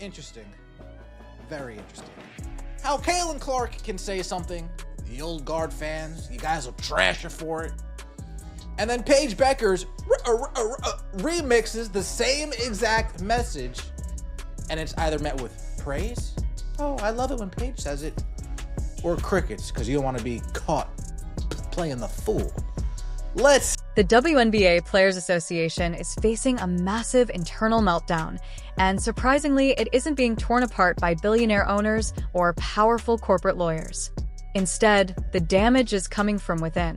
Interesting. Very interesting. How Caitlin Clark can say something, the old guard fans, you guys will trash her for it. And then Paige Bueckers remixes the same exact message, and it's either met with praise, oh, I love it when Paige says it, or crickets, because you don't want to be caught playing the fool. The WNBA Players Association is facing a massive internal meltdown, and surprisingly, it isn't being torn apart by billionaire owners or powerful corporate lawyers. Instead, the damage is coming from within.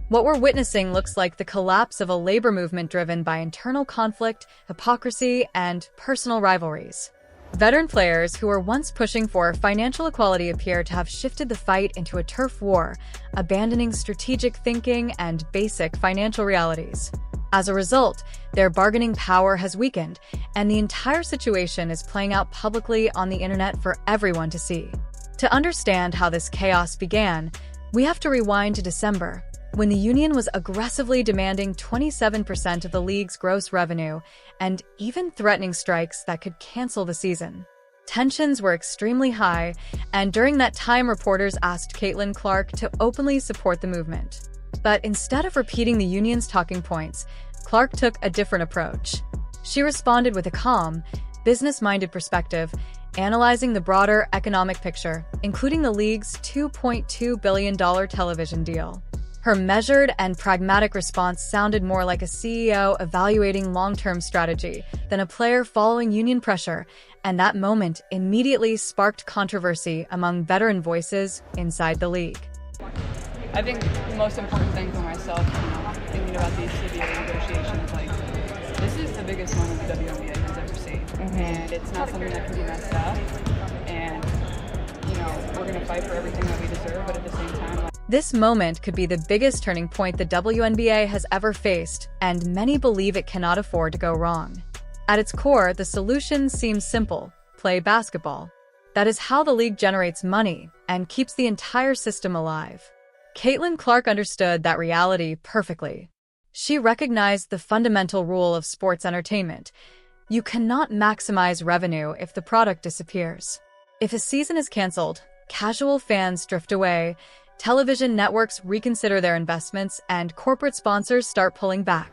What we're witnessing looks like the collapse of a labor movement driven by internal conflict, hypocrisy, and personal rivalries. Veteran players who were once pushing for financial equality appear to have shifted the fight into a turf war, abandoning strategic thinking and basic financial realities. As a result, their bargaining power has weakened, and the entire situation is playing out publicly on the internet for everyone to see. To understand how this chaos began, we have to rewind to December, when the union was aggressively demanding 27% of the league's gross revenue and even threatening strikes that could cancel the season. Tensions were extremely high, and during that time, reporters asked Caitlin Clark to openly support the movement. But instead of repeating the union's talking points, Clark took a different approach. She responded with a calm, business-minded perspective, analyzing the broader economic picture, including the league's $2.2 billion television deal. Her measured and pragmatic response sounded more like a CEO evaluating long-term strategy than a player following union pressure, and that moment immediately sparked controversy among veteran voices inside the league. I think the most important thing for myself, thinking about these CBA negotiations, this is the biggest moment the WNBA has ever seen, and it's not something that can be messed up, and, we're going to fight for everything that we deserve, but at the same time, This moment could be the biggest turning point the WNBA has ever faced, and many believe it cannot afford to go wrong. At its core, the solution seems simple: play basketball. That is how the league generates money and keeps the entire system alive. Caitlin Clark understood that reality perfectly. She recognized the fundamental rule of sports entertainment: you cannot maximize revenue if the product disappears. If a season is canceled, casual fans drift away, television networks reconsider their investments, and corporate sponsors start pulling back.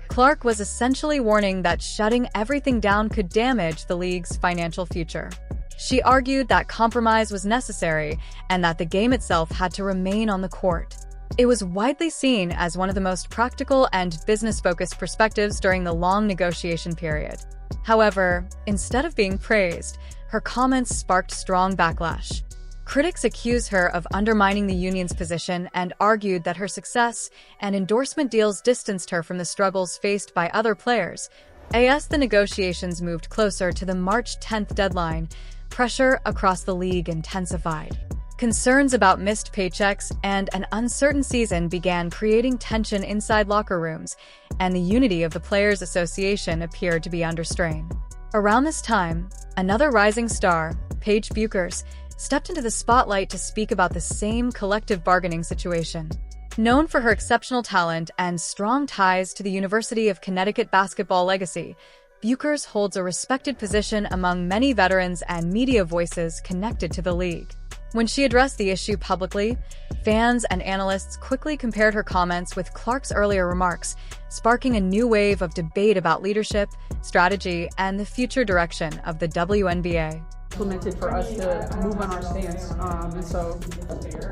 Clark was essentially warning that shutting everything down could damage the league's financial future. She argued that compromise was necessary and that the game itself had to remain on the court. It was widely seen as one of the most practical and business-focused perspectives during the long negotiation period. However, instead of being praised, her comments sparked strong backlash. Critics accused her of undermining the union's position and argued that her success and endorsement deals distanced her from the struggles faced by other players. As the negotiations moved closer to the March 10th deadline, pressure across the league intensified. Concerns about missed paychecks and an uncertain season began creating tension inside locker rooms, and the unity of the Players Association appeared to be under strain. Around this time, another rising star, Paige Bueckers, stepped into the spotlight to speak about the same collective bargaining situation. Known for her exceptional talent and strong ties to the University of Connecticut basketball legacy, Bueckers holds a respected position among many veterans and media voices connected to the league. When she addressed the issue publicly, fans and analysts quickly compared her comments with Clark's earlier remarks, sparking a new wave of debate about leadership, strategy, and the future direction of the WNBA. Implemented for us to move on our stance, and so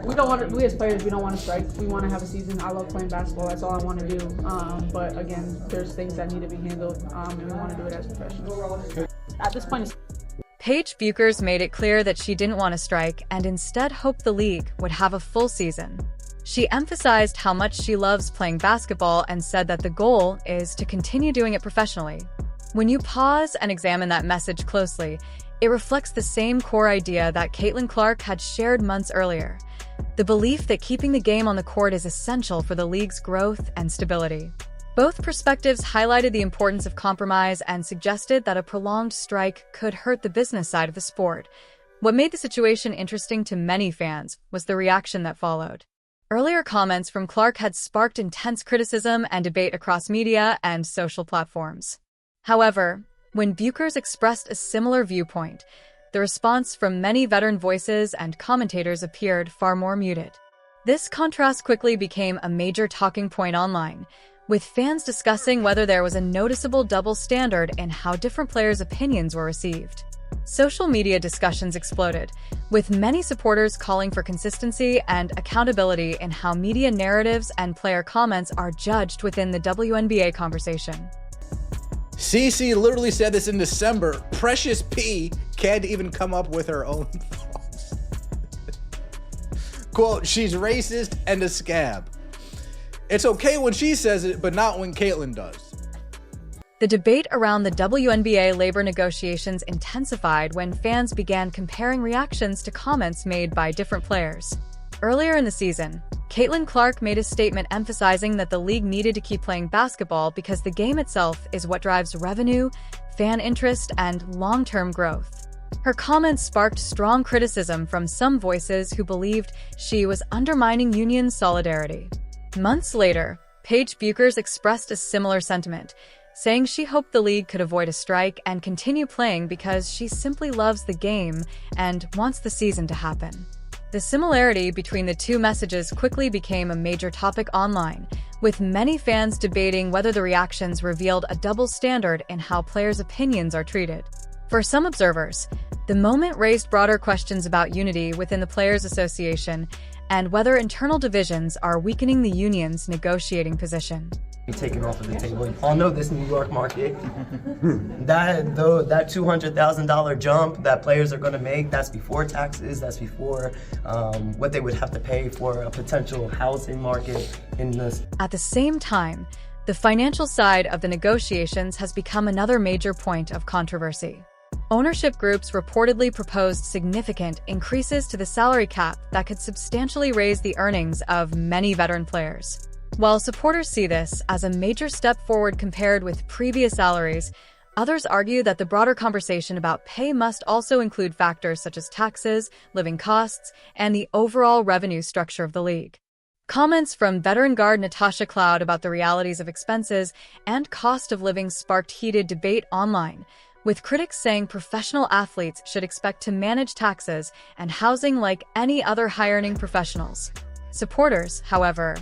we as players, we don't want to strike. We want to have a season. I love playing basketball. That's all I want to do. But again, there's things that need to be handled, and we want to do it as professionals. At this point, Paige Bueckers made it clear that she didn't want to strike and instead hoped the league would have a full season. She emphasized how much she loves playing basketball and said that the goal is to continue doing it professionally. When you pause and examine that message closely, it reflects the same core idea that Caitlin Clark had shared months earlier: the belief that keeping the game on the court is essential for the league's growth and stability. Both perspectives highlighted the importance of compromise and suggested that a prolonged strike could hurt the business side of the sport. What made the situation interesting to many fans was the reaction that followed. Earlier comments from Clark had sparked intense criticism and debate across media and social platforms. However, When Bueckers expressed a similar viewpoint, the response from many veteran voices and commentators appeared far more muted. This contrast quickly became a major talking point online, with fans discussing whether there was a noticeable double standard in how different players' opinions were received. Social media discussions exploded, with many supporters calling for consistency and accountability in how media narratives and player comments are judged within the WNBA conversation. CeCe literally said this in December. Precious P can't even come up with her own thoughts. Quote, she's racist and a scab. It's okay when she says it, but not when Caitlyn does. The debate around the WNBA labor negotiations intensified when fans began comparing reactions to comments made by different players. Earlier in the season, Caitlin Clark made a statement emphasizing that the league needed to keep playing basketball because the game itself is what drives revenue, fan interest, and long-term growth. Her comments sparked strong criticism from some voices who believed she was undermining union solidarity. Months later, Paige Bueckers expressed a similar sentiment, saying she hoped the league could avoid a strike and continue playing because she simply loves the game and wants the season to happen. The similarity between the two messages quickly became a major topic online, with many fans debating whether the reactions revealed a double standard in how players' opinions are treated. For some observers, the moment raised broader questions about unity within the Players Association and whether internal divisions are weakening the union's negotiating position. Taken off of the table. You all know this New York market. that $200,000 jump that players are going to make, that's before taxes, that's before what they would have to pay for a potential housing market in this. At the same time, the financial side of the negotiations has become another major point of controversy. Ownership groups reportedly proposed significant increases to the salary cap that could substantially raise the earnings of many veteran players. While supporters see this as a major step forward compared with previous salaries, others argue that the broader conversation about pay must also include factors such as taxes, living costs, and the overall revenue structure of the league. Comments from veteran guard Natasha Cloud about the realities of expenses and cost of living sparked heated debate online, with critics saying professional athletes should expect to manage taxes and housing like any other high-earning professionals. Supporters, however,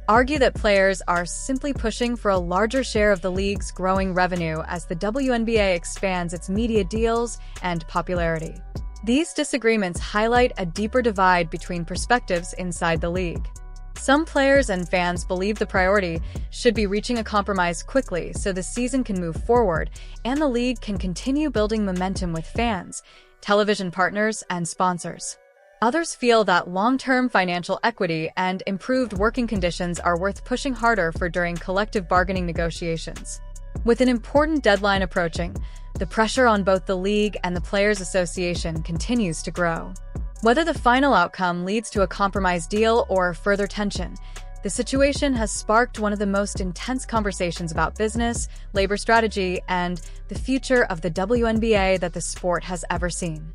argue that players are simply pushing for a larger share of the league's growing revenue as the WNBA expands its media deals and popularity. These disagreements highlight a deeper divide between perspectives inside the league. Some players and fans believe the priority should be reaching a compromise quickly so the season can move forward and the league can continue building momentum with fans, television partners, and sponsors. Others feel that long-term financial equity and improved working conditions are worth pushing harder for during collective bargaining negotiations. With an important deadline approaching, the pressure on both the league and the Players Association continues to grow. Whether the final outcome leads to a compromise deal or further tension, the situation has sparked one of the most intense conversations about business, labor strategy, and the future of the WNBA that the sport has ever seen.